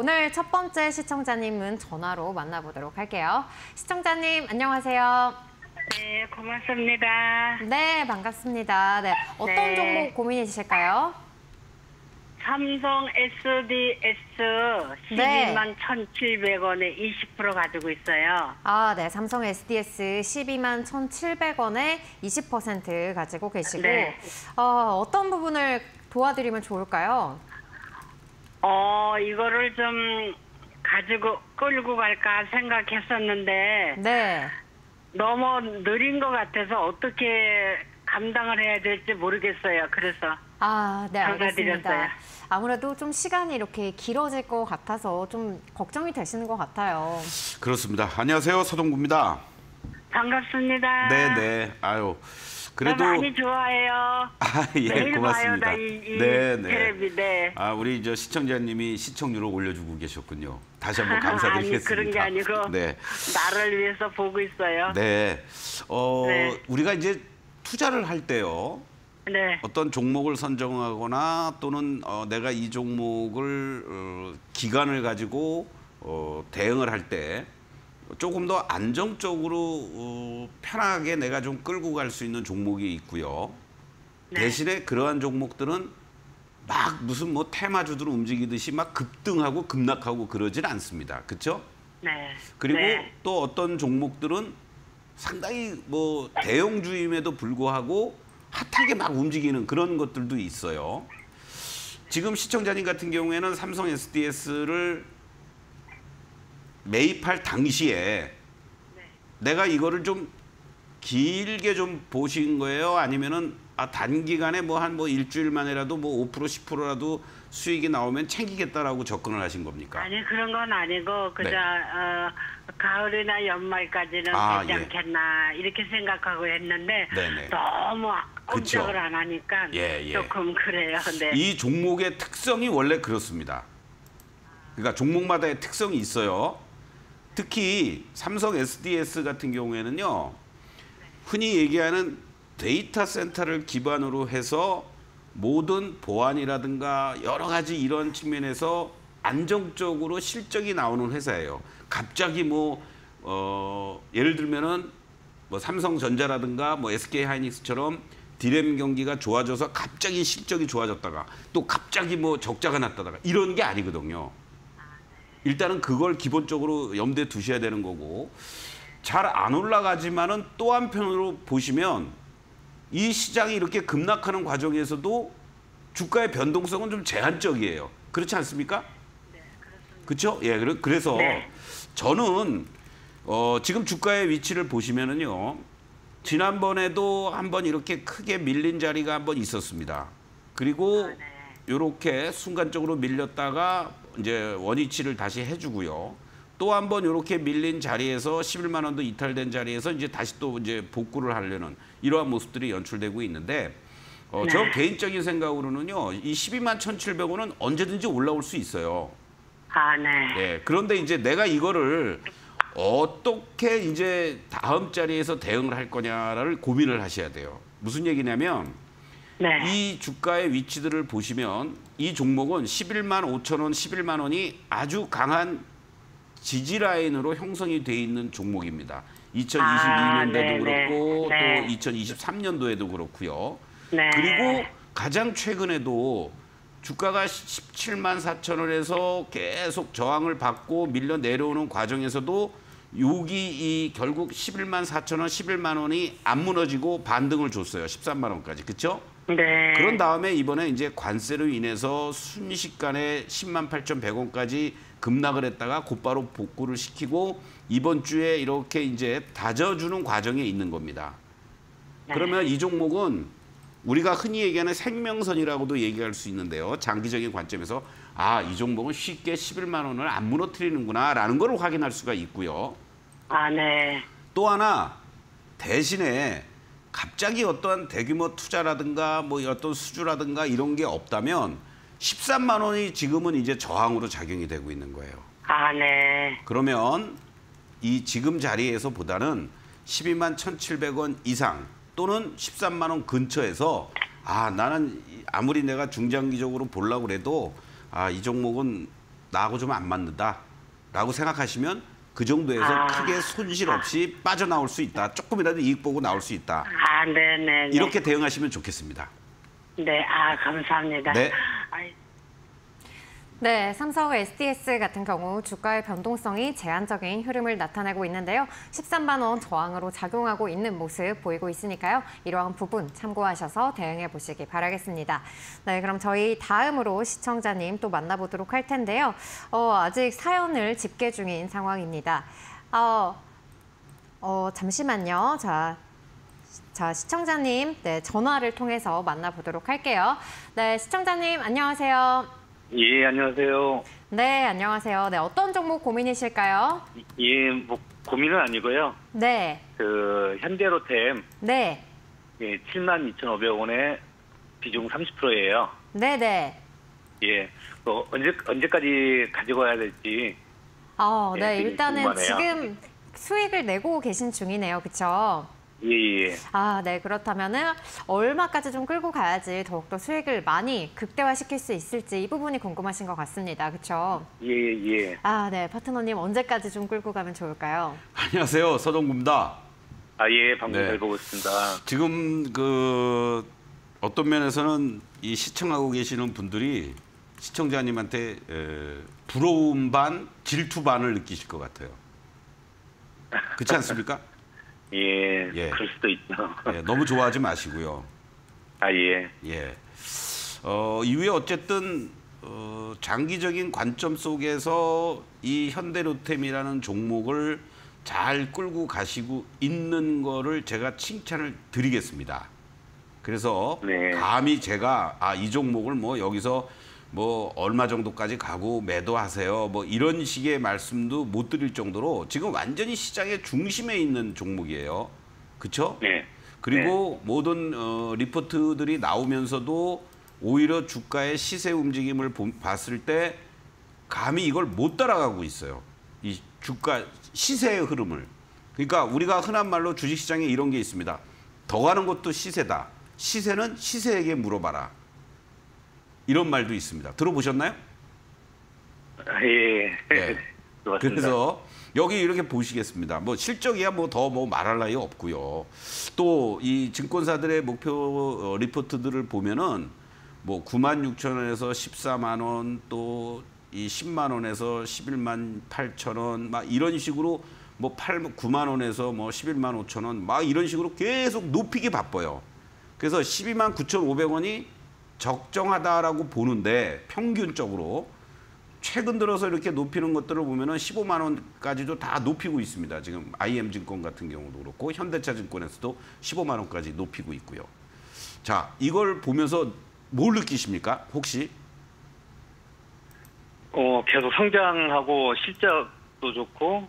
오늘 첫 번째 시청자님은 전화로 만나보도록 할게요. 시청자님, 안녕하세요. 네, 고맙습니다. 네, 반갑습니다. 네, 어떤 네. 종목 고민이실까요? 삼성 SDS 네. 12만 1,700원에 20% 가지고 있어요. 아, 네, 삼성 SDS 12만 1,700원에 20% 가지고 계시고 네. 어떤 부분을 도와드리면 좋을까요? 이거를 좀 가지고 끌고 갈까 생각했었는데 네. 너무 느린 것 같아서 어떻게 감당을 해야 될지 모르겠어요. 그래서 아, 네, 알겠습니다. 전화드렸어요. 아무래도 좀 시간이 이렇게 길어질 것 같아서 좀 걱정이 되시는 것 같아요. 그렇습니다. 안녕하세요. 서동구입니다. 반갑습니다. 네네. 아유. 그래도 많이 좋아해요. 아, 예, 매일 고맙습니다. 봐요, 나 이 네네. 텔레비. 네. 아, 우리 저 시청자님이 시청률을 올려주고 계셨군요. 다시 한번 감사드리겠습니다. 아니, 그런 게 아니고 네. 나를 위해서 보고 있어요. 네. 네. 우리가 이제 투자를 할 때요. 네. 어떤 종목을 선정하거나 또는 내가 이 종목을 기간을 가지고 대응을 할 때 조금 더 안정적으로 편하게 내가 좀 끌고 갈 수 있는 종목이 있고요. 네. 대신에 그러한 종목들은 막 무슨 뭐 테마주들로 움직이듯이 막 급등하고 급락하고 그러진 않습니다. 그렇죠? 네. 그리고 네. 또 어떤 종목들은 상당히 뭐 대형주임에도 불구하고 핫하게 막 움직이는 그런 것들도 있어요. 지금 시청자님 같은 경우에는 삼성 SDS를 매입할 당시에 내가 이거를 좀 길게 좀 보신 거예요? 아니면은 단기간에 뭐 한 일주일 만이라도 뭐 5% 10%라도 수익이 나오면 챙기겠다라고 접근을 하신 겁니까? 아니 그런 건 아니고 그저 네. 가을이나 연말까지는 아, 괜찮겠나 이렇게 생각하고 했는데 네네. 너무 꼼짝을 그쵸. 안 하니까 예. 조금 그래요. 네. 이 종목의 특성이 원래 그렇습니다. 그러니까 종목마다의 특성이 있어요. 특히 삼성 SDS 같은 경우에는요. 흔히 얘기하는 데이터 센터를 기반으로 해서 모든 보안이라든가 여러 가지 이런 측면에서 안정적으로 실적이 나오는 회사예요. 갑자기 예를 들면은 삼성전자라든가 SK하이닉스처럼 디램 경기가 좋아져서 갑자기 실적이 좋아졌다가 또 갑자기 적자가 났다가 이런 게 아니거든요. 일단은 그걸 기본적으로 염두에 두셔야 되는 거고 잘 안 올라가지만은 또 한편으로 보시면 이 시장이 이렇게 급락하는 과정에서도 주가의 변동성은 좀 제한적이에요. 그렇지 않습니까? 네, 그렇습니다. 그렇죠? 예, 그래서 네. 저는 지금 주가의 위치를 보시면은요. 지난번에도 한번 이렇게 크게 밀린 자리가 한번 있었습니다. 그리고 이렇게 순간적으로 밀렸다가 이제 원위치를 다시 해주고요. 또 한번 이렇게 밀린 자리에서 11만 원도 이탈된 자리에서 이제 다시 또 이제 복구를 하려는 이러한 모습들이 연출되고 있는데 저 개인적인 생각으로는요. 이 12만 1,700원은 언제든지 올라올 수 있어요. 아, 네. 예, 그런데 이제 내가 이거를 어떻게 이제 다음 자리에서 대응을 할 거냐를 고민을 하셔야 돼요. 무슨 얘기냐면 네. 이 주가의 위치들을 보시면 이 종목은 11만 5천 원, 11만 원이 아주 강한 지지 라인으로 형성이 돼 있는 종목입니다. 2022년도에도 그렇고 네. 또 2023년도에도 그렇고요. 네. 그리고 가장 최근에도 주가가 17만 4천 원에서 계속 저항을 받고 밀려 내려오는 과정에서도 여기 결국 11만 4천 원, 11만 원이 안 무너지고 반등을 줬어요. 13만 원까지. 그렇죠? 네. 그런 다음에 이번에 이제 관세로 인해서 순식간에 10만 8,100원까지 급락을 했다가 곧바로 복구를 시키고 이번 주에 이렇게 이제 다져주는 과정에 있는 겁니다. 그러면 이 종목은 우리가 흔히 얘기하는 생명선이라고도 얘기할 수 있는데요. 장기적인 관점에서 이 종목은 쉽게 11만 원을 안 무너뜨리는구나라는 걸 확인할 수가 있고요. 아, 네. 또 하나 대신에 갑자기 어떠한 대규모 투자라든가 어떤 수주라든가 이런 게 없다면 13만 원이 지금은 이제 저항으로 작용이 되고 있는 거예요. 아, 네. 그러면 이 지금 자리에서 보다는 12만 1,700원 이상 또는 13만 원 근처에서 나는 아무리 내가 중장기적으로 보려고 그래도 이 종목은 나하고 좀 안 맞는다라고 생각하시면 그 정도에서 크게 손실 없이 빠져나올 수 있다. 조금이라도 이익 보고 나올 수 있다. 네네. 이렇게 대응하시면 좋겠습니다. 네, 감사합니다. 네. 아이, 네, 삼성 SDS 같은 경우 주가의 변동성이 제한적인 흐름을 나타내고 있는데요. 13만 원 저항으로 작용하고 있는 모습 보이고 있으니까요. 이러한 부분 참고하셔서 대응해 보시기 바라겠습니다. 네, 그럼 저희 다음으로 시청자님 또 만나보도록 할 텐데요. 아직 사연을 집계 중인 상황입니다. 잠시만요. 자, 시청자님, 네, 전화를 통해서 만나보도록 할게요. 네, 시청자님, 안녕하세요. 예, 안녕하세요. 네, 안녕하세요. 네, 어떤 종목 고민이실까요? 예, 뭐 고민은 아니고요. 네, 현대로템 네, 72,500원에 비중 30%예요. 네, 네. 예, 언제까지 가지고 와야 될지. 네, 지금 일단은 궁금하네요. 지금 수익을 내고 계신 중이네요. 그렇죠? 예. 네, 그렇다면은 얼마까지 좀 끌고 가야지 더욱더 수익을 많이 극대화시킬 수 있을지 이 부분이 궁금하신 것 같습니다. 그렇죠? 예. 네, 파트너님 언제까지 좀 끌고 가면 좋을까요? 안녕하세요. 서동구입니다. 예, 방금 네. 잘 보고 있습니다. 지금 어떤 면에서는 이 시청하고 계시는 분들이 시청자님한테 부러움 반, 질투 반을 느끼실 것 같아요. 그렇지 않습니까? 예, 그럴 수도 있죠. 예, 너무 좋아하지 마시고요. 예. 예. 이후에 어쨌든 장기적인 관점 속에서 이 현대로템이라는 종목을 잘 끌고 가시고 있는 거를 제가 칭찬을 드리겠습니다. 그래서 네. 감히 제가 이 종목을 뭐 여기서 뭐 얼마 정도까지 가고 매도하세요. 뭐 이런 식의 말씀도 못 드릴 정도로 지금 완전히 시장의 중심에 있는 종목이에요. 그렇죠? 네. 그리고 모든 리포트들이 나오면서도 오히려 주가의 시세 움직임을 봤을 때 감히 이걸 못 따라가고 있어요. 이 주가 시세의 흐름을. 그러니까 우리가 흔한 말로 주식시장에 이런 게 있습니다. 더 가는 것도 시세다. 시세는 시세에게 물어봐라. 이런 말도 있습니다. 들어보셨나요? 예. 네. 맞습니다. 그래서 여기 이렇게 보시겠습니다. 뭐 실적이야 뭐 더 뭐 말할 나위 없고요. 또 이 증권사들의 목표 리포트들을 보면은 뭐 96,000원에서 14만 원, 또 이 10만 원에서 11만 8천 원, 막 이런 식으로 뭐 9만 원에서 뭐 11만 5천 원, 막 이런 식으로 계속 높이기 바빠요. 그래서 12만 9,500원이 적정하다라고 보는데 평균적으로 최근 들어서 이렇게 높이는 것들을 보면은 15만 원까지도 다 높이고 있습니다. 지금 IM증권 같은 경우도 그렇고 현대차증권에서도 15만 원까지 높이고 있고요. 자, 이걸 보면서 뭘 느끼십니까? 혹시? 계속 성장하고 실적도 좋고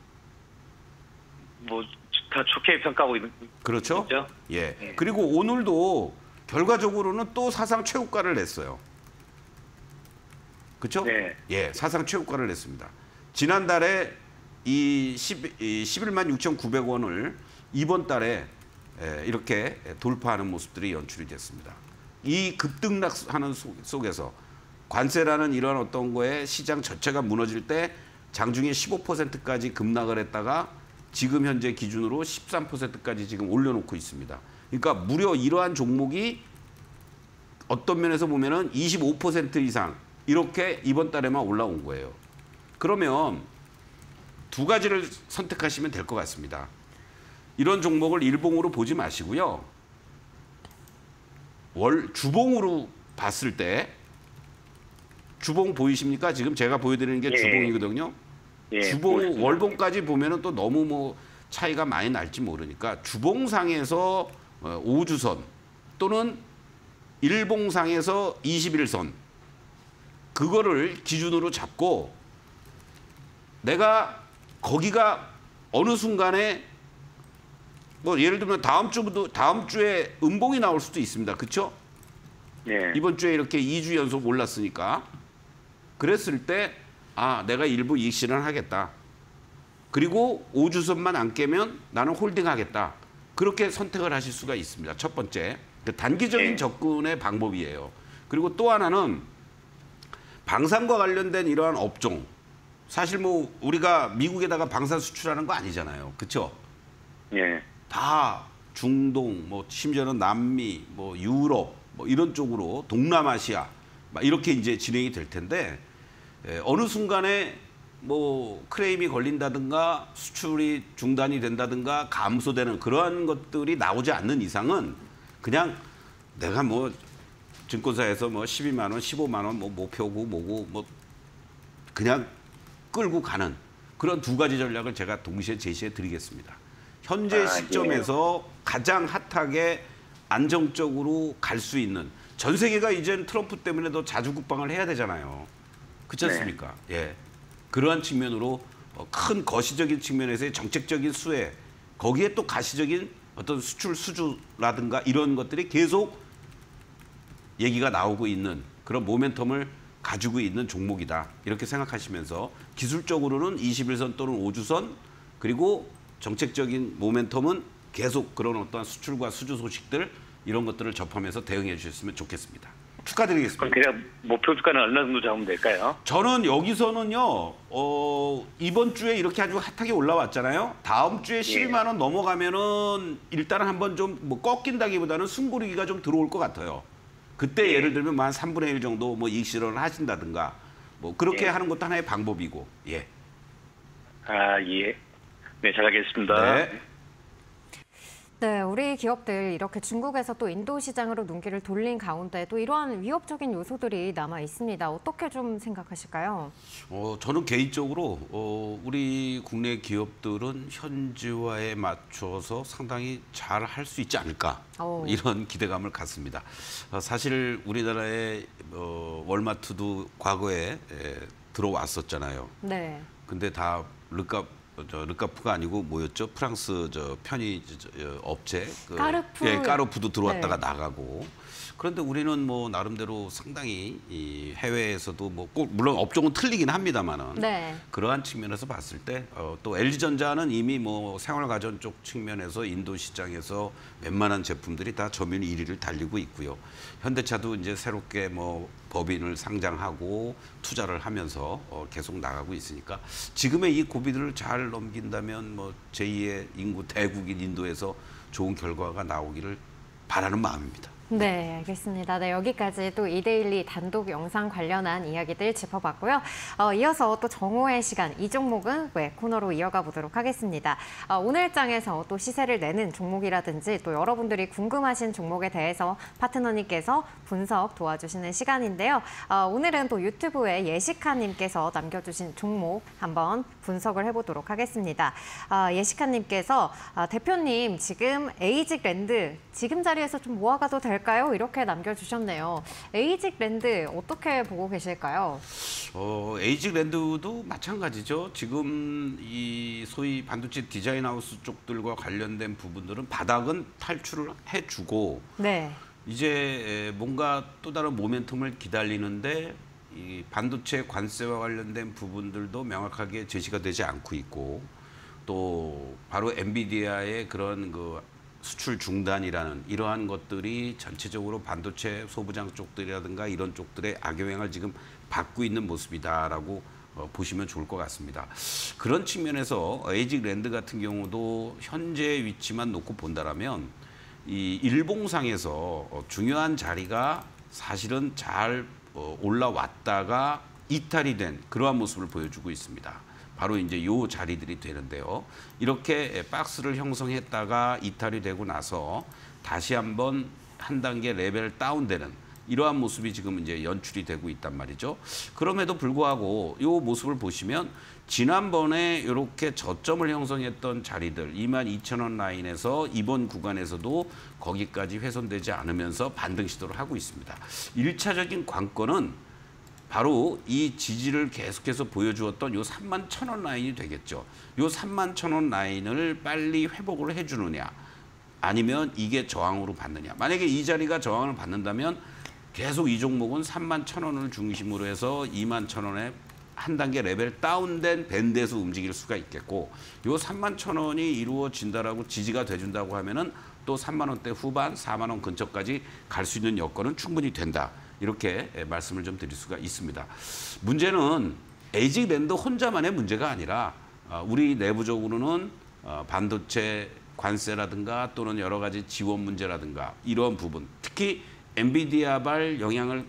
뭐 다 좋게 평가하고 있는. 그렇죠? 있죠? 예. 네. 그리고 오늘도 결과적으로는 또 사상 최고가를 냈어요. 그렇죠? 네. 예, 사상 최고가를 냈습니다. 지난달에 이 11만 6,900원을 이번 달에 이렇게 돌파하는 모습들이 연출이 됐습니다. 이 급등락하는 속에서 관세라는 이런 어떤 거에 시장 전체가 무너질 때 장중에 15%까지 급락을 했다가 지금 현재 기준으로 13%까지 지금 올려놓고 있습니다. 그러니까 무려 이러한 종목이 어떤 면에서 보면은 25% 이상 이렇게 이번 달에만 올라온 거예요. 그러면 두 가지를 선택하시면 될 것 같습니다. 이런 종목을 일봉으로 보지 마시고요. 주봉으로 봤을 때 주봉 보이십니까? 지금 제가 보여드리는 게 예. 주봉이거든요. 예, 주봉 보겠습니다. 월봉까지 보면은 또 너무 뭐 차이가 많이 날지 모르니까 주봉상에서 5주선 또는 일봉상에서 21선 그거를 기준으로 잡고 내가 거기가 어느 순간에 뭐 예를 들면 다음 주에 음봉이 나올 수도 있습니다. 그렇죠? 예. 이번 주에 이렇게 2주 연속 올랐으니까 그랬을 때 내가 일부 이익 실현하겠다. 그리고 5주선만 안 깨면 나는 홀딩하겠다. 그렇게 선택을 하실 수가 있습니다. 첫 번째. 단기적인 네. 접근의 방법이에요. 그리고 또 하나는 방산과 관련된 이러한 업종, 사실 뭐 우리가 미국에다가 방산 수출하는 거 아니잖아요. 그렇죠? 예. 다 중동, 뭐 심지어는 남미, 뭐 유럽, 뭐 이런 쪽으로 동남아시아 막 이렇게 이제 진행이 될 텐데 어느 순간에 뭐 크레임이 걸린다든가 수출이 중단이 된다든가 감소되는 그러한 것들이 나오지 않는 이상은 그냥 내가 뭐 증권사에서 뭐 12만 원, 15만 원 뭐 목표고 뭐고 뭐 그냥 끌고 가는 그런 두 가지 전략을 제가 동시에 제시해 드리겠습니다. 현재 시점에서 가장 핫하게 안정적으로 갈 수 있는 전 세계가 이젠 트럼프 때문에도 자주 국방을 해야 되잖아요. 그렇지 않습니까? 예. 그러한 측면으로 큰 거시적인 측면에서의 정책적인 수혜, 거기에 또 가시적인 어떤 수출 수주라든가 이런 것들이 계속 얘기가 나오고 있는 그런 모멘텀을 가지고 있는 종목이다. 이렇게 생각하시면서 기술적으로는 21선 또는 5주선 그리고 정책적인 모멘텀은 계속 그런 어떠한 수출과 수주 소식들 이런 것들을 접하면서 대응해 주셨으면 좋겠습니다. 축하드리겠습니다. 그럼 대략 목표 주가는 얼마 정도 잡으면 될까요? 저는 여기서는요. 이번 주에 이렇게 아주 핫하게 올라왔잖아요. 다음 주에 12만 원 넘어가면은 일단은 한번 좀 뭐 꺾인다기보다는 숨고르기가 좀 들어올 것 같아요. 그때 예를 들면 한 3분의 1 정도 뭐 이익 실현을 하신다든가 뭐 그렇게 하는 것도 하나의 방법이고. 예. 아, 예. 네, 잘 알겠습니다. 네. 네, 우리 기업들 이렇게 중국에서 또 인도 시장으로 눈길을 돌린 가운데 또 이러한 위협적인 요소들이 남아 있습니다. 어떻게 좀 생각하실까요? 저는 개인적으로 우리 국내 기업들은 현지화에 맞춰서 상당히 잘 할 수 있지 않을까 이런 기대감을 갖습니다. 사실 우리나라의 월마트도 과거에 들어왔었잖아요. 네. 근데 다 르카프가 아니고 뭐였죠? 프랑스 편의 업체 까르푸. 예, 까르푸도 들어왔다가 네. 나가고. 그런데 우리는 뭐 나름대로 상당히 이 해외에서도 뭐 꼭 물론 업종은 틀리긴 합니다만은 네. 그러한 측면에서 봤을 때 또 LG전자는 이미 뭐 생활가전 쪽 측면에서 인도 시장에서 웬만한 제품들이 다 점유율 1위를 달리고 있고요. 현대차도 이제 새롭게 뭐 법인을 상장하고 투자를 하면서 계속 나가고 있으니까 지금의 이 고비들을 잘 넘긴다면 뭐 제2의 인구 대국인 인도에서 좋은 결과가 나오기를 바라는 마음입니다. 네, 알겠습니다. 네, 여기까지 또 이데일리 단독 영상 관련한 이야기들 짚어봤고요. 이어서 또 정오의 시간, 이 종목은 왜 코너로 이어가 보도록 하겠습니다. 오늘 장에서 또 시세를 내는 종목이라든지 또 여러분들이 궁금하신 종목에 대해서 파트너님께서 분석 도와주시는 시간인데요. 오늘은 또 유튜브에 예시카님께서 남겨주신 종목 한번 분석을 해보도록 하겠습니다. 예시카님께서 대표님 지금 에이직랜드 지금 자리에서 좀 모아가도 될까요? 이렇게 남겨주셨네요. 에이직랜드 어떻게 보고 계실까요? 에이직랜드도 마찬가지죠. 지금 이 소위 반도체 디자인 하우스 쪽들과 관련된 부분들은 바닥은 탈출을 해주고 네. 이제 뭔가 또 다른 모멘텀을 기다리는데 이 반도체 관세와 관련된 부분들도 명확하게 제시가 되지 않고 있고 또 바로 엔비디아의 그런 그 수출 중단이라는 이러한 것들이 전체적으로 반도체 소부장 쪽들이라든가 이런 쪽들의 악영향을 지금 받고 있는 모습이다라고 보시면 좋을 것 같습니다. 그런 측면에서 에이직랜드 같은 경우도 현재 위치만 놓고 본다라면 이 일봉상에서 중요한 자리가 사실은 잘 올라왔다가 이탈이 된 그러한 모습을 보여주고 있습니다. 바로 이제 요 자리들이 되는데요. 이렇게 박스를 형성했다가 이탈이 되고 나서 다시 한번 한 단계 레벨 다운되는 이러한 모습이 지금 이제 연출이 되고 있단 말이죠. 그럼에도 불구하고 요 모습을 보시면 지난번에 이렇게 저점을 형성했던 자리들 22,000원 라인에서 이번 구간에서도 거기까지 훼손되지 않으면서 반등 시도를 하고 있습니다. 1차적인 관건은 바로 이 지지를 계속해서 보여주었던 요 31,000원 라인이 되겠죠. 요 31,000원 라인을 빨리 회복을 해주느냐 아니면 이게 저항으로 받느냐. 만약에 이 자리가 저항을 받는다면 계속 이 종목은 31,000원을 중심으로 해서 21,000원에 한 단계 레벨 다운된 밴드에서 움직일 수가 있겠고 요 31,000원이 이루어진다라고 지지가 돼준다고 하면은 또 3만 원대 후반 4만 원 근처까지 갈 수 있는 여건은 충분히 된다. 이렇게 말씀을 좀 드릴 수가 있습니다. 문제는 에이직랜드 혼자만의 문제가 아니라 우리 내부적으로는 반도체 관세라든가 또는 여러 가지 지원 문제라든가 이런 부분, 특히 엔비디아발 영향을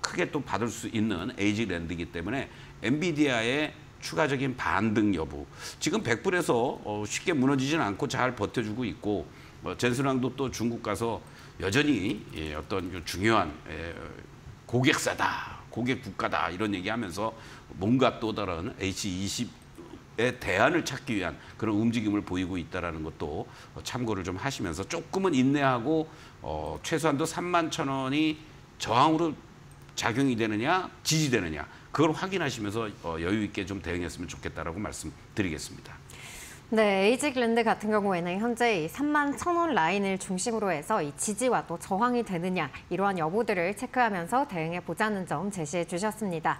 크게 또 받을 수 있는 에이직랜드이기 때문에 엔비디아의 추가적인 반등 여부, 지금 100불에서 쉽게 무너지지는 않고 잘 버텨주고 있고, 젠슨왕도 또 중국 가서 여전히 어떤 중요한 고객사다, 고객 국가다 이런 얘기하면서 뭔가 또 다른 H20의 대안을 찾기 위한 그런 움직임을 보이고 있다는 것도 참고를 좀 하시면서 조금은 인내하고 최소한도 31,000원이 저항으로 작용이 되느냐 지지되느냐 그걸 확인하시면서 여유 있게 좀 대응했으면 좋겠다라고 말씀드리겠습니다. 네, 에이직랜드 같은 경우에는 현재 31,000원 라인을 중심으로 해서 이 지지와 또 저항이 되느냐 이러한 여부들을 체크하면서 대응해 보자는 점 제시해 주셨습니다.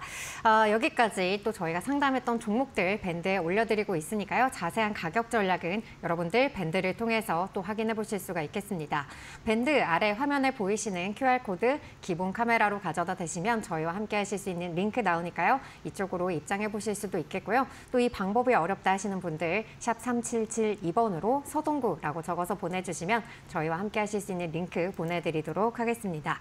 여기까지 또 저희가 상담했던 종목들 밴드에 올려드리고 있으니까요. 자세한 가격 전략은 여러분들 밴드를 통해서 또 확인해 보실 수가 있겠습니다. 밴드 아래 화면에 보이시는 QR코드 기본 카메라로 가져다 대시면 저희와 함께 하실 수 있는 링크 나오니까요. 이쪽으로 입장해 보실 수도 있겠고요. 또 이 방법이 어렵다 하시는 분들 샵 3772번으로 서동구라고 적어서 보내주시면 저희와 함께 하실 수 있는 링크 보내드리도록 하겠습니다.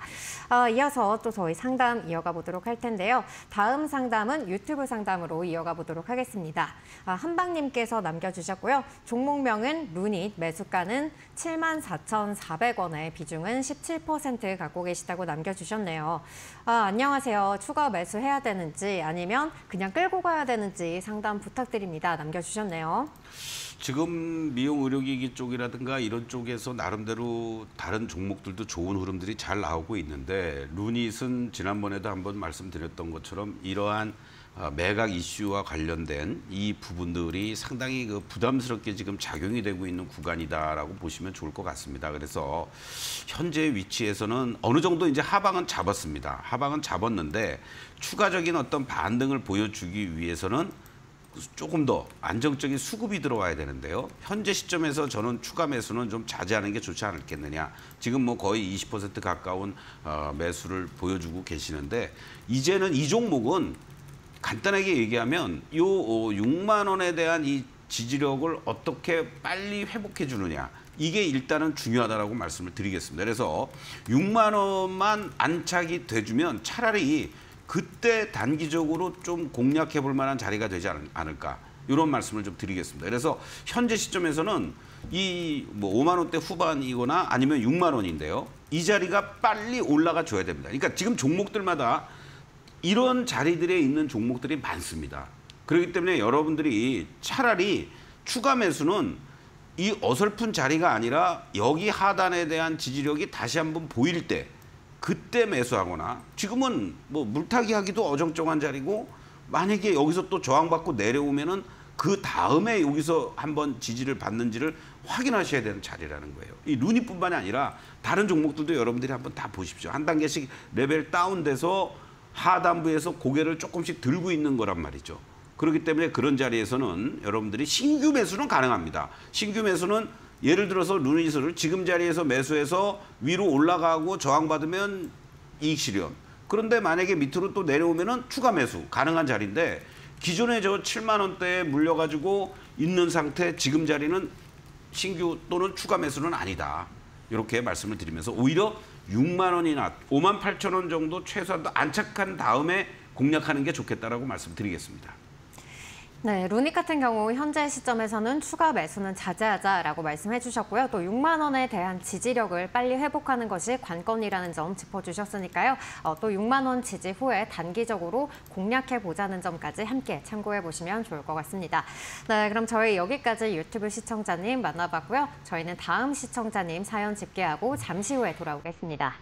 이어서 또 저희 상담 이어가 보도록 할 텐데요. 다음 상담은 유튜브 상담으로 이어가 보도록 하겠습니다. 한방님께서 남겨주셨고요. 종목명은 루닛, 매수가는 74,400원에 비중은 17% 갖고 계시다고 남겨주셨네요. 안녕하세요. 추가 매수해야 되는지 아니면 그냥 끌고 가야 되는지 상담 부탁드립니다. 남겨주셨네요. 지금 미용 의료기기 쪽이라든가 이런 쪽에서 나름대로 다른 종목들도 좋은 흐름들이 잘 나오고 있는데, 루닛은 지난번에도 한번 말씀드렸던 것처럼 이러한 매각 이슈와 관련된 이 부분들이 상당히 부담스럽게 지금 작용이 되고 있는 구간이다라고 보시면 좋을 것 같습니다. 그래서 현재 위치에서는 어느 정도 이제 하방은 잡았습니다. 하방은 잡았는데 추가적인 어떤 반등을 보여주기 위해서는 조금 더 안정적인 수급이 들어와야 되는데요. 현재 시점에서 저는 추가 매수는 좀 자제하는 게 좋지 않겠느냐. 지금 뭐 거의 20% 가까운 매수를 보여주고 계시는데, 이제는 이 종목은 간단하게 얘기하면 요 6만 원에 대한 이 지지력을 어떻게 빨리 회복해 주느냐, 이게 일단은 중요하다라고 말씀을 드리겠습니다. 그래서 6만 원만 안착이 돼주면 차라리 그때 단기적으로 좀 공략해 볼 만한 자리가 되지 않을까, 이런 말씀을 좀 드리겠습니다. 그래서 현재 시점에서는 이 뭐 5만 원대 후반이거나 아니면 6만 원인데요. 이 자리가 빨리 올라가 줘야 됩니다. 그러니까 지금 종목들마다 이런 자리들에 있는 종목들이 많습니다. 그렇기 때문에 여러분들이 차라리 추가 매수는 이 어설픈 자리가 아니라 여기 하단에 대한 지지력이 다시 한번 보일 때 그때 매수하거나, 지금은 뭐 물타기 하기도 어정쩡한 자리고, 만약에 여기서 또 저항받고 내려오면은 그 다음에 여기서 한번 지지를 받는지를 확인하셔야 되는 자리라는 거예요. 이 루닛뿐만이 아니라 다른 종목들도 여러분들이 한번 다 보십시오. 한 단계씩 레벨 다운돼서 하단부에서 고개를 조금씩 들고 있는 거란 말이죠. 그렇기 때문에 그런 자리에서는 여러분들이 신규 매수는 가능합니다. 신규 매수는 예를 들어서 루닛을 지금 자리에서 매수해서 위로 올라가고 저항받으면 이익 실현. 그런데 만약에 밑으로 또 내려오면은 추가 매수 가능한 자리인데, 기존에 저 7만 원대에 물려가지고 있는 상태 지금 자리는 신규 또는 추가 매수는 아니다. 이렇게 말씀을 드리면서 오히려 6만 원이나 5만 8천 원 정도 최소한 안착한 다음에 공략하는 게 좋겠다라고 말씀드리겠습니다. 네, 루닛 같은 경우 현재 시점에서는 추가 매수는 자제하자라고 말씀해 주셨고요. 또 6만 원에 대한 지지력을 빨리 회복하는 것이 관건이라는 점 짚어주셨으니까요. 또 6만 원 지지 후에 단기적으로 공략해 보자는 점까지 함께 참고해 보시면 좋을 것 같습니다. 네, 그럼 저희 여기까지 유튜브 시청자님 만나봤고요. 저희는 다음 시청자님 사연 집계하고 잠시 후에 돌아오겠습니다.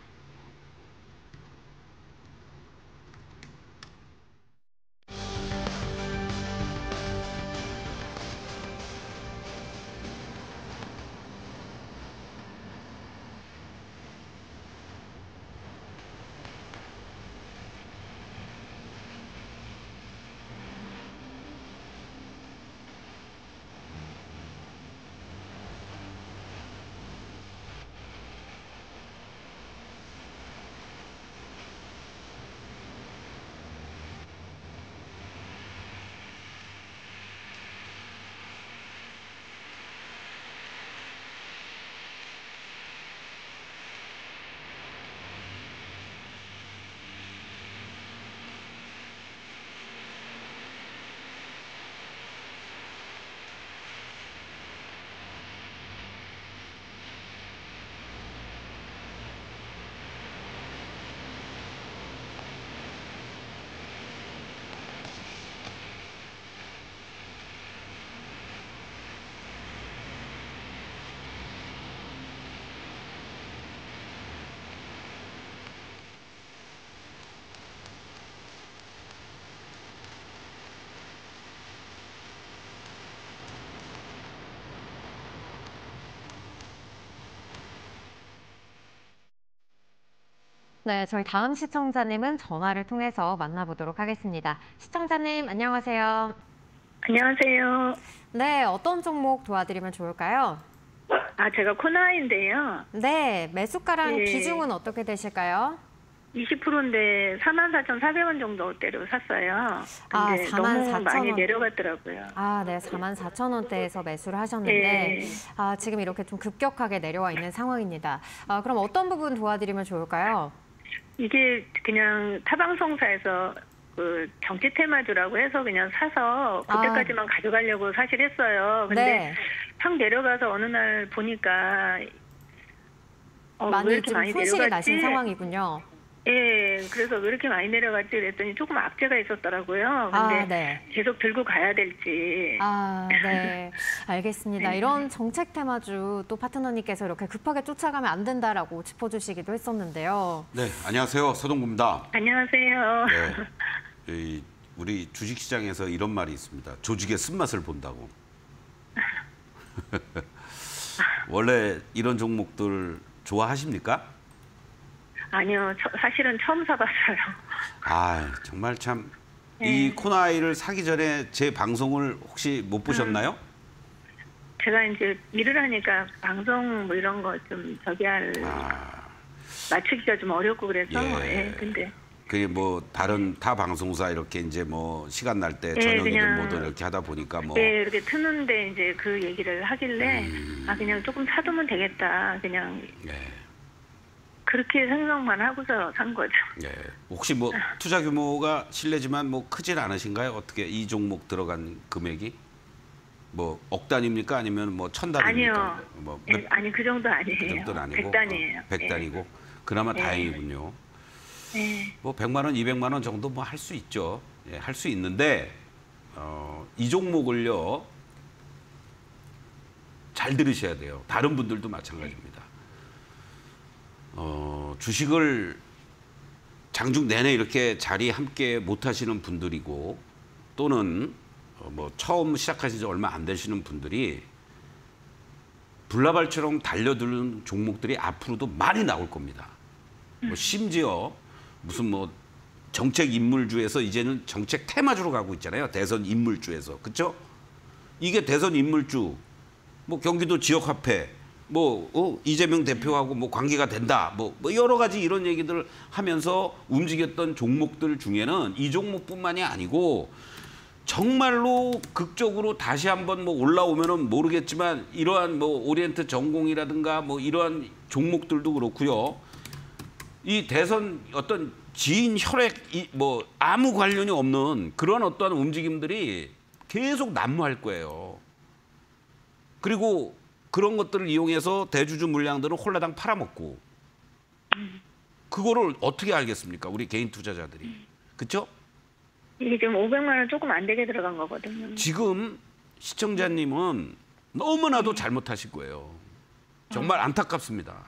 네, 저희 다음 시청자님은 전화를 통해서 만나보도록 하겠습니다. 시청자님, 안녕하세요. 안녕하세요. 네, 어떤 종목 도와드리면 좋을까요? 제가 코나인데요. 네, 매수가랑 예. 비중은 어떻게 되실까요? 20%인데 44,400원 정도대로 샀어요. 근데 44,000원. 너무 많이 내려갔더라고요. 네, 44,000원대에서 매수를 하셨는데 예. 지금 이렇게 좀 급격하게 내려와 있는 상황입니다. 그럼 어떤 부분 도와드리면 좋을까요? 이게 그냥 타방송사에서 그 정치 테마주라고 해서 그냥 사서 그때까지만 가져가려고 사실 했어요. 근데 네. 확 내려가서 어느 날 보니까 왜 많이 이렇게 좀 많이 손실이 내려갔지? 나신 상황이군요. 예, 그래서 왜 이렇게 많이 내려갔지 그랬더니 조금 악재가 있었더라고요. 근데 네. 계속 들고 가야 될지. 네. 알겠습니다. 이런 정책 테마주 또 파트너님께서 이렇게 급하게 쫓아가면 안 된다라고 짚어주시기도 했었는데요. 네, 안녕하세요. 서동구입니다. 안녕하세요. 네, 우리 주식시장에서 이런 말이 있습니다. 조직의 쓴맛을 본다고. 원래 이런 종목들 좋아하십니까? 아니요, 사실은 처음 사봤어요. 정말 참. 이 코나이를 사기 전에 제 방송을 혹시 못 보셨나요? 제가 이제 일을 하니까 방송 뭐 이런 거 좀 맞추기가 좀 어렵고 그래서 근데 그게 뭐 다른 타 방송사 이렇게 이제 뭐 시간 날 때 저녁이든 그냥, 뭐든 이렇게 하다 보니까 뭐 이렇게 트는데 이제 그 얘기를 하길래 그냥 조금 사두면 되겠다 그냥 그렇게 생각만 하고서 산 거죠. 혹시 뭐 투자 규모가 실례지만 뭐 크진 않으신가요? 어떻게 이 종목 들어간 금액이 뭐 억 단위입니까? 아니면 뭐 천 단위입니까? 아니요. 뭐 아니 그 정도 아니에요. 그 정도는 아니고 100단이에요. 100단이고 그나마 다행이군요. 뭐 100만 원, 200만 원 정도 뭐 할 수 있죠. 할 수 있는데 이 종목을요 잘 들으셔야 돼요. 다른 분들도 마찬가지입니다. 주식을 장중 내내 이렇게 자리 함께 못 하시는 분들이고 또는 뭐 처음 시작하신 지 얼마 안 되시는 분들이 불나발처럼 달려드는 종목들이 앞으로도 많이 나올 겁니다. 뭐 심지어 무슨 뭐 정책 인물주에서 이제는 정책 테마주로 가고 있잖아요. 대선 인물주에서. 그렇죠? 이게 대선 인물주 뭐 경기도 지역화폐 뭐 이재명 대표하고 뭐 관계가 된다. 뭐 여러 가지 이런 얘기들을 하면서 움직였던 종목들 중에는 이 종목뿐만이 아니고 정말로 극적으로 다시 한번 뭐 올라오면은 모르겠지만 이러한 뭐 오리엔트 전공이라든가 뭐 이러한 종목들도 그렇고요. 이 대선 어떤 지인 혈액 뭐 아무 관련이 없는 그런 어떠한 움직임들이 계속 난무할 거예요. 그리고 그런 것들을 이용해서 대주주 물량들은 홀라당 팔아먹고 그거를 어떻게 알겠습니까? 우리 개인 투자자들이. 그렇죠? 이게 지금 500만 원 조금 안 되게 들어간 거거든요. 지금 시청자님은 너무나도 잘못하실 거예요. 정말 안타깝습니다.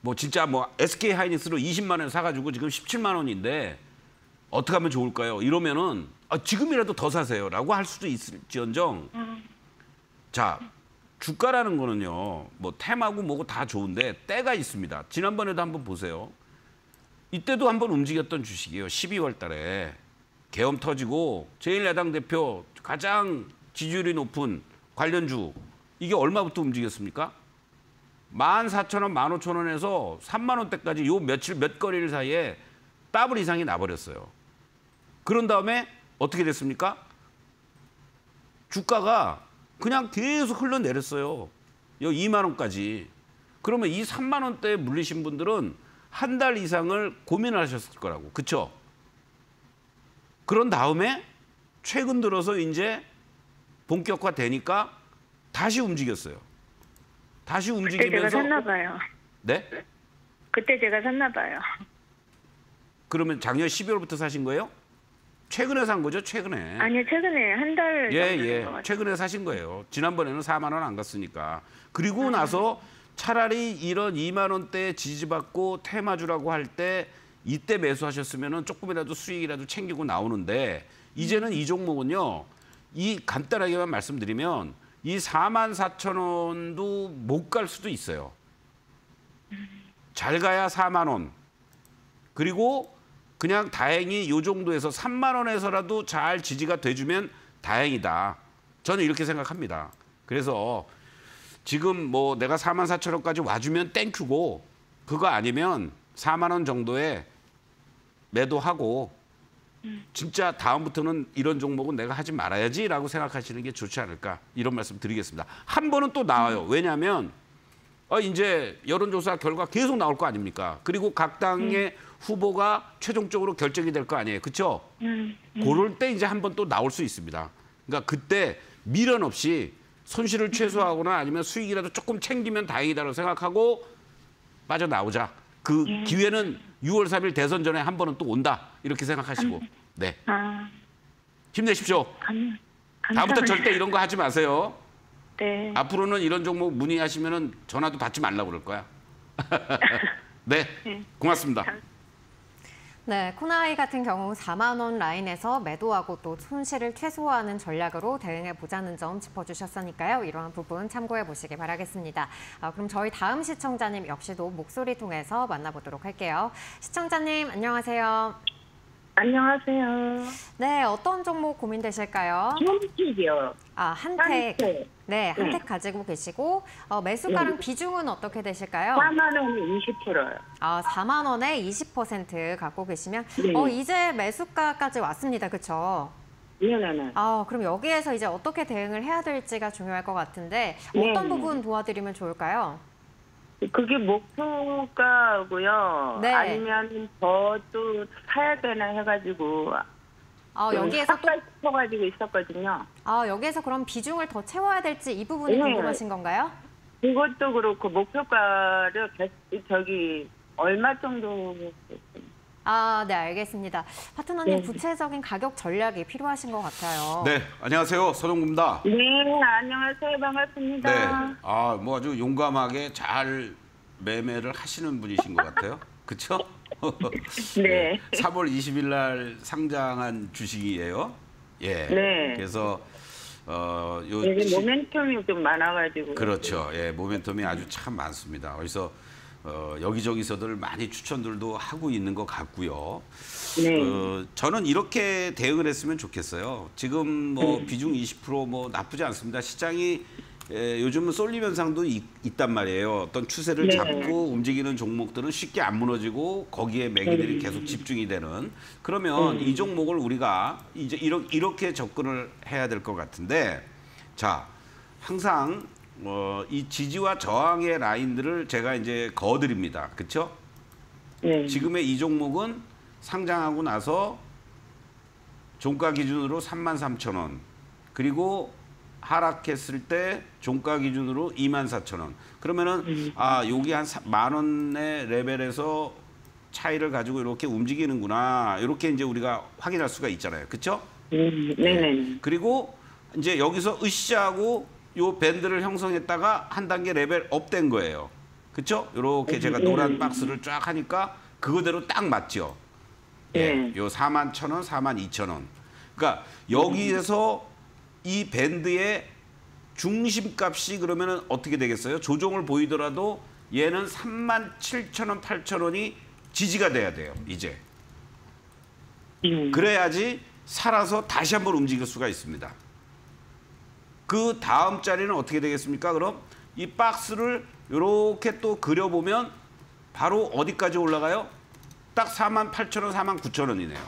뭐 진짜 뭐 SK 하이닉스로 20만 원 사가지고 지금 17만 원인데 어떻게 하면 좋을까요? 이러면은 지금이라도 더 사세요라고 할 수도 있을지언정. 자, 주가라는 거는요, 뭐 테마고 뭐고 다 좋은데 때가 있습니다. 지난번에도 한번 보세요. 이때도 한번 움직였던 주식이에요. 12월 달에 계엄 터지고 제1야당 대표 가장 지지율이 높은 관련주 이게 얼마부터 움직였습니까? 14,000원, 15,000원에서 3만 원대까지 요 며칠 몇 거리일 사이에 더블 이상이 나버렸어요. 그런 다음에 어떻게 됐습니까? 주가가 그냥 계속 흘러내렸어요. 여기 2만 원까지. 그러면 이 3만 원대에 물리신 분들은 한 달 이상을 고민하셨을 거라고. 그렇죠? 그런 다음에 최근 들어서 이제 본격화되니까 다시 움직였어요. 다시 움직이면서. 그때 제가 샀나 봐요. 네? 그때 제가 샀나 봐요. 그러면 작년 12월부터 사신 거예요? 최근에 산 거죠? 최근에. 아니요, 최근에 한 달 정도 된것 같아요. 최근에 사신 거예요. 지난번에는 4만 원 안 갔으니까. 그리고 나서 차라리 이런 2만 원대 지지받고 테마주라고 할 때 이때 매수하셨으면 조금이라도 수익이라도 챙기고 나오는데 이제는 이 종목은요. 이 간단하게만 말씀드리면 이 44,000원도 못 갈 수도 있어요. 잘 가야 4만 원. 그리고 그냥 다행히 요 정도에서 3만 원에서라도 잘 지지가 돼주면 다행이다. 저는 이렇게 생각합니다. 그래서 지금 뭐 내가 4만 4천 원까지 와주면 땡큐고 그거 아니면 4만 원 정도에 매도하고 진짜 다음부터는 이런 종목은 내가 하지 말아야지라고 생각하시는 게 좋지 않을까 이런 말씀 드리겠습니다. 한 번은 또 나와요. 왜냐하면 이제 여론조사 결과 계속 나올 거 아닙니까? 그리고 각 당의 후보가 최종적으로 결정이 될 거 아니에요. 그렇죠? 그럴 때 이제 한 번 또 나올 수 있습니다. 그러니까 그때 미련 없이 손실을 최소화하거나 아니면 수익이라도 조금 챙기면 다행이다라고 생각하고 빠져나오자. 그 기회는 6월 3일 대선 전에 한 번은 또 온다. 이렇게 생각하시고. 네. 힘내십시오. 다음부터 절대 이런 거 하지 마세요. 네. 앞으로는 이런 종목 문의하시면은 전화도 받지 말라고 그럴 거야. 네. 고맙습니다. 네, 코나이 같은 경우 4만 원 라인에서 매도하고 또 손실을 최소화하는 전략으로 대응해 보자는 점 짚어주셨으니까요. 이러한 부분 참고해 보시기 바라겠습니다. 그럼 저희 다음 시청자님 역시도 목소리 통해서 만나보도록 할게요. 시청자님 안녕하세요. 안녕하세요. 네, 어떤 종목 고민되실까요? 한택이요. 한택. 한택. 네, 한택 가지고 계시고 매수가랑 비중은 어떻게 되실까요? 4만 원이 20%요. 4만 원에 20% 갖고 계시면 네. 이제 매수가까지 왔습니다. 그렇죠? 네네네. 그럼 여기에서 이제 어떻게 대응을 해야 될지가 중요할 것 같은데 네. 어떤 부분 도와드리면 좋을까요? 그게 목표가고요. 네. 아니면 더 또 사야 되나 해가지고 여기에서 또 싶어가지고 있었거든요. 여기에서 그럼 비중을 더 채워야 될지 이 부분이 네. 궁금하신 건가요? 그것도 그렇고 목표가를 얼마 정도? 네, 알겠습니다. 파트너님 구체적인 가격 전략이 필요하신 것 같아요. 네, 안녕하세요. 서동구입니다. 네, 안녕하세요. 반갑습니다. 네, 뭐 아주 용감하게 잘 매매를 하시는 분이신 것 같아요. 그렇죠? 네. 3월 20일 날 상장한 주식이에요. 예. 네. 그래서 이게 모멘텀이 좀 많아가지고. 그렇죠. 예, 모멘텀이 아주 참 많습니다. 그래서 여기저기서들 많이 추천들도 하고 있는 것 같고요. 네. 저는 이렇게 대응을 했으면 좋겠어요. 지금 뭐 비중 20% 뭐 나쁘지 않습니다. 시장이 요즘은 쏠림 현상도 있단 말이에요. 어떤 추세를 네. 잡고 움직이는 종목들은 쉽게 안 무너지고 거기에 매기들이 계속 집중이 되는. 그러면 이 종목을 우리가 이제 이렇게 접근을 해야 될 것 같은데, 자, 항상 이 지지와 저항의 라인들을 제가 이제 그어드립니다. 그렇죠? 네. 지금의 이 종목은 상장하고 나서 종가 기준으로 33,000원, 그리고 하락했을 때 종가 기준으로 24,000원. 그러면은 여기 한 10,000원의 레벨에서 차이를 가지고 이렇게 움직이는구나. 이렇게 이제 우리가 확인할 수가 있잖아요. 그렇죠? 네네. 그리고 이제 여기서 으쌰하고 요 밴드를 형성했다가 한 단계 레벨 업된 거예요. 그렇죠? 이렇게 제가 노란 박스를 쫙 하니까 그거대로 딱 맞죠. 예. 요 41,000원, 42,000원. 그러니까 여기에서 이 밴드의 중심값이 그러면은 어떻게 되겠어요? 조정을 보이더라도 얘는 37,000원, 8,000원이 지지가 돼야 돼요. 이제. 그래야지 살아서 다시 한번 움직일 수가 있습니다. 그 다음 자리는 어떻게 되겠습니까? 그럼 이 박스를 이렇게 또 그려보면 바로 어디까지 올라가요? 딱 48,000원, 49,000원이네요.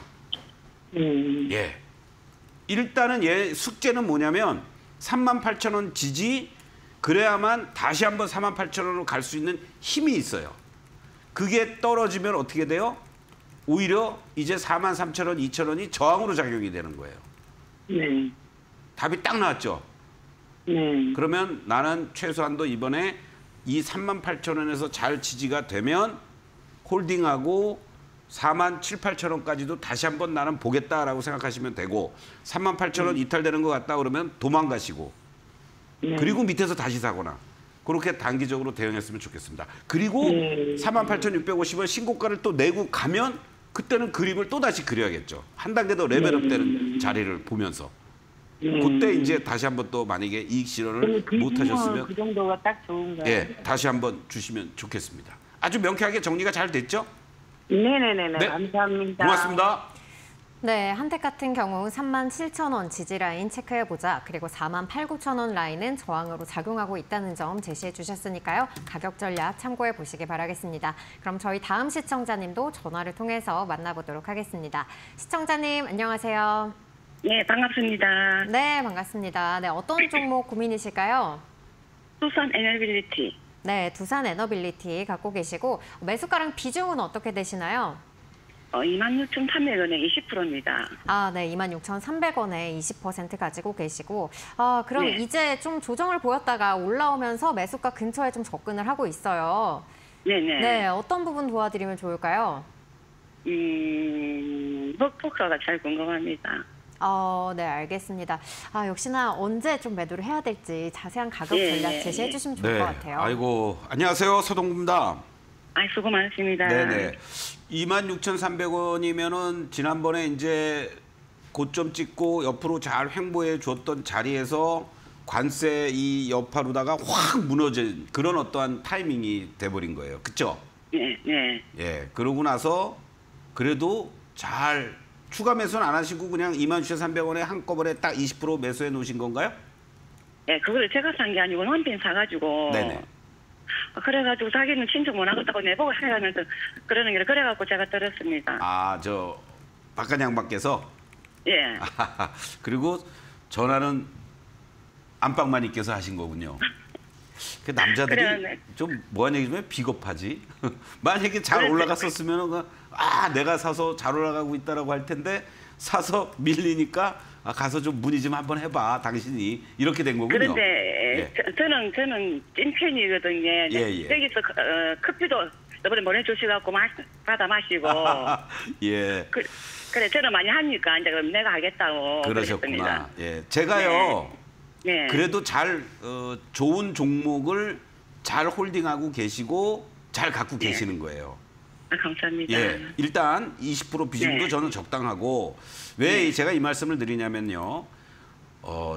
예. 일단은 얘 숙제는 뭐냐면 38,000원 지지, 그래야만 다시 한번 48,000원으로 갈 수 있는 힘이 있어요. 그게 떨어지면 어떻게 돼요? 오히려 이제 43,000원, 2,000원이 저항으로 작용이 되는 거예요. 네. 답이 딱 나왔죠? 네. 그러면 나는 최소한도 이번에 이 38,000원에서 잘 지지가 되면 홀딩하고 47,000~48,000원까지도 다시 한번 나는 보겠다라고 생각하시면 되고 38,000원 이탈되는 것 같다 그러면 도망가시고 그리고 밑에서 다시 사거나 그렇게 단기적으로 대응했으면 좋겠습니다. 그리고 48,650원 신고가를 또 내고 가면 그때는 그림을 또 다시 그려야겠죠. 한 단계 더 레벨업 되는 자리를 보면서 그때 이제 다시 한번 또 만약에 이익 실현을 못 하셨으면 그 정도가 딱 좋은가요? 예, 다시 한번 주시면 좋겠습니다. 아주 명쾌하게 정리가 잘 됐죠? 네네네네. 네. 감사합니다. 고맙습니다. 네, 한택 같은 경우 37,000원 지지라인 체크해보자. 그리고 48,900원 라인은 저항으로 작용하고 있다는 점 제시해 주셨으니까요. 가격 전략 참고해 보시기 바라겠습니다. 그럼 저희 다음 시청자님도 전화를 통해서 만나보도록 하겠습니다. 시청자님 안녕하세요. 네, 반갑습니다. 네, 반갑습니다. 네, 어떤 종목 고민이실까요? 수산 에너빌리티. 네, 두산 에너빌리티 갖고 계시고 매수가랑 비중은 어떻게 되시나요? 26,300원에 20%입니다. 아, 네, 26,300원에 20% 가지고 계시고 그럼 네. 이제 좀 조정을 보였다가 올라오면서 매수가 근처에 좀 접근을 하고 있어요. 네네. 네, 어떤 부분 도와드리면 좋을까요? 포크가 잘 궁금합니다. 네, 알겠습니다. 역시나 언제 좀 매도를 해야 될지 자세한 가격 예, 전략 예, 제시해 주시면 좋을 것 같아요. 아이고, 안녕하세요. 서동구입니다. 수고 많으십니다. 네네. 26,300원이면은 지난번에 이제 고점 찍고 옆으로 잘 횡보해 줬던 자리에서 관세 이 여파로다가 확 무너진 그런 어떠한 타이밍이 돼버린 거예요. 그쵸? 네, 네. 예. 그러고 나서 그래도 잘 추가 매수는 안 하시고 그냥 26,300원에 한꺼번에 딱 20% 매수해 놓으신 건가요? 네, 그걸 제가 산 게 아니고 원빈 사가지고. 네네. 그래가지고 자기는 친척 못 하겠다고 내보고 해가면서 그러는 게 그래갖고 제가 들었습니다. 박한 양반께서 예. 그리고 전화는 안방마님께서 하신 거군요. 그 남자들이 그래, 좀 뭐한 얘기면 비겁하지. 만약에 잘 그래, 올라갔었으면 내가 사서 잘 올라가고 있다라고 할 텐데 사서 밀리니까 가서 좀 문의 좀 한번 해봐 당신이 이렇게 된 거군요. 그런데 저는 찐팬이거든요. 예. 여기서 커피도 이번에 보내주시갖고 받아 마시고. 예. 그래 저는 많이 하니까 이제 그럼 내가 하겠다고 그러셨구나. 그랬습니다. 예. 제가요. 네. 그래도 잘 좋은 종목을 잘 홀딩하고 계시고 잘 갖고 계시는 거예요. 감사합니다. 예, 일단 20% 비중도 네. 저는 적당하고 왜 제가 이 말씀을 드리냐면요.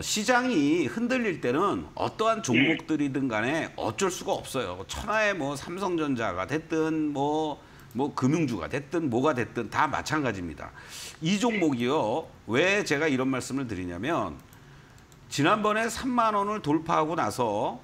시장이 흔들릴 때는 어떠한 종목들이든 간에 어쩔 수가 없어요. 천하의 뭐 삼성전자가 됐든 뭐 금융주가 됐든 뭐가 됐든 다 마찬가지입니다. 이 종목이요. 왜 제가 이런 말씀을 드리냐면 지난번에 3만 원을 돌파하고 나서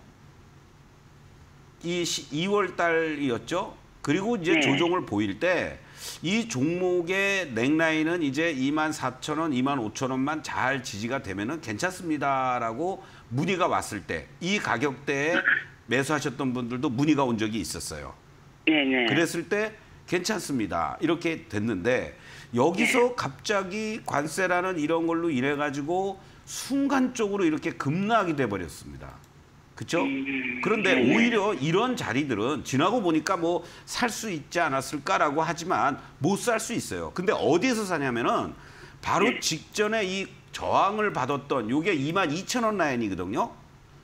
이 2월 달이었죠. 그리고 이제 조정을 보일 때 이 종목의 넥라인은 이제 24,000원, 25,000원만 잘 지지가 되면은 괜찮습니다라고 문의가 왔을 때 이 가격대에 매수하셨던 분들도 문의가 온 적이 있었어요. 네네. 그랬을 때 괜찮습니다. 이렇게 됐는데 여기서 갑자기 관세라는 이런 걸로 인해 가지고 순간적으로 이렇게 급락이 돼 버렸습니다. 그렇죠? 그런데 오히려 이런 자리들은 지나고 보니까 뭐 살 수 있지 않았을까라고 하지만 못 살 수 있어요. 근데 어디에서 사냐면은 바로 직전에 이 저항을 받았던 요게 22,000원 라인이거든요.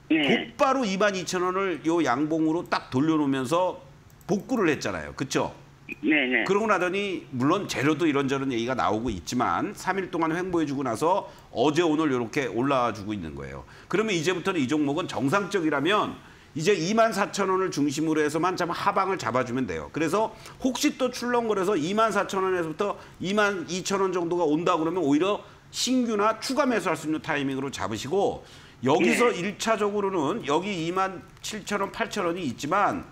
곧바로 22,000원을 요 양봉으로 딱 돌려놓으면서 복구를 했잖아요. 그렇죠? 네네. 그러고 나더니 물론 재료도 이런저런 얘기가 나오고 있지만 3일 동안 횡보해주고 나서 어제 오늘 이렇게 올라와주고 있는 거예요. 그러면 이제부터는 이 종목은 정상적이라면 이제 24,000원을 중심으로 해서만 참 하방을 잡아주면 돼요. 그래서 혹시 또 출렁거려서 24,000원에서부터 22,000원 정도가 온다 그러면 오히려 신규나 추가 매수할 수 있는 타이밍으로 잡으시고 여기서 1차적으로는 여기 27,000원, 8,000원이 있지만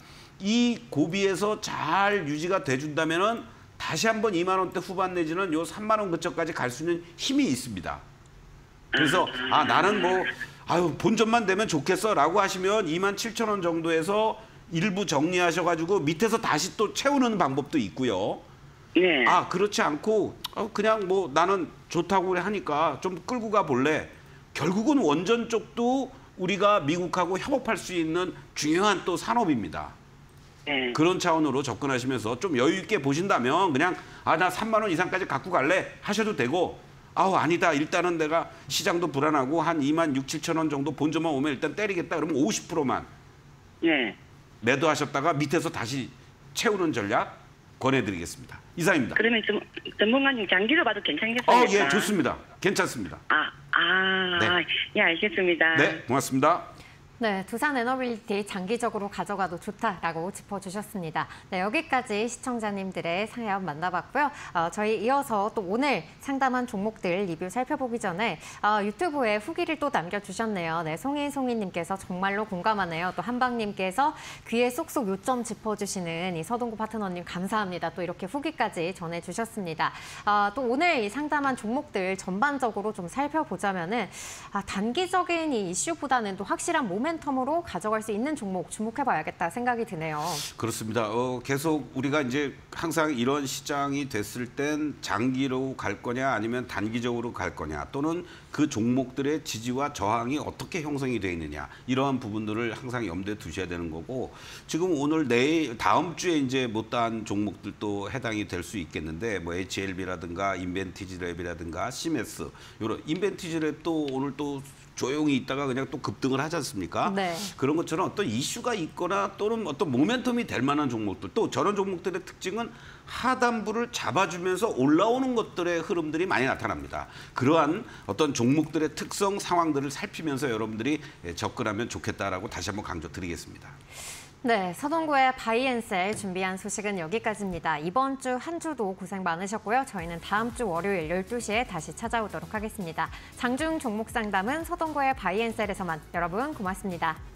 이 고비에서 잘 유지가 돼준다면은 다시 한번 2만 원대 후반 내지는 요 3만 원 근처까지 갈 수 있는 힘이 있습니다. 그래서 나는 뭐 본전만 되면 좋겠어라고 하시면 27,000원 정도에서 일부 정리하셔가지고 밑에서 다시 또 채우는 방법도 있고요. 네. 그렇지 않고 그냥 뭐 나는 좋다고 하니까 좀 끌고 가 볼래. 결국은 원전 쪽도 우리가 미국하고 협업할 수 있는 중요한 또 산업입니다. 네. 그런 차원으로 접근하시면서 좀 여유 있게 보신다면 그냥 나 3만 원 이상까지 갖고 갈래 하셔도 되고 아니다 일단은 내가 시장도 불안하고 한 2만 6, 7천 원 정도 본전만 오면 일단 때리겠다 그러면 50%만 네. 매도하셨다가 밑에서 다시 채우는 전략 권해드리겠습니다. 이상입니다. 그러면 좀 전문가님 장기로 봐도 괜찮겠어요? 예, 좋습니다. 괜찮습니다. 예, 알겠습니다. 네, 고맙습니다. 네, 두산 에너빌리티 장기적으로 가져가도 좋다라고 짚어주셨습니다. 네, 여기까지 시청자님들의 사연 만나봤고요. 저희 이어서 또 오늘 상담한 종목들 리뷰 살펴보기 전에 유튜브에 후기를 또 남겨주셨네요. 네, 송이님께서 정말로 공감하네요. 또 한방님께서 귀에 쏙쏙 요점 짚어주시는 이 서동구 파트너님 감사합니다. 또 이렇게 후기까지 전해주셨습니다. 또 오늘 이 상담한 종목들 전반적으로 좀 살펴보자면은 단기적인 이 이슈보다는 또 확실한 모멘텀으로 가져갈 수 있는 종목 주목해봐야겠다 생각이 드네요. 그렇습니다. 계속 우리가 이제 항상 이런 시장이 됐을 땐 장기로 갈 거냐 아니면 단기적으로 갈 거냐 또는 그 종목들의 지지와 저항이 어떻게 형성이 돼 있느냐 이러한 부분들을 항상 염두에 두셔야 되는 거고 지금 오늘 내일 다음 주에 이제 못다한 종목들도 해당이 될 수 있겠는데 뭐 HLB라든가 인벤티지랩이라든가 CMS 이런 인벤티지랩도 오늘 또 조용히 있다가 그냥 또 급등을 하지 않습니까? 네. 그런 것처럼 어떤 이슈가 있거나 또는 어떤 모멘텀이 될 만한 종목들 또 저런 종목들의 특징은 하단부를 잡아주면서 올라오는 것들의 흐름들이 많이 나타납니다. 그러한 어떤 종목들의 특성 상황들을 살피면서 여러분들이 접근하면 좋겠다라고 다시 한번 강조드리겠습니다. 네, 서동구의 바이앤셀 준비한 소식은 여기까지입니다. 이번 주 한 주도 고생 많으셨고요. 저희는 다음 주 월요일 12시에 다시 찾아오도록 하겠습니다. 장중 종목 상담은 서동구의 바이앤셀에서만. 여러분 고맙습니다.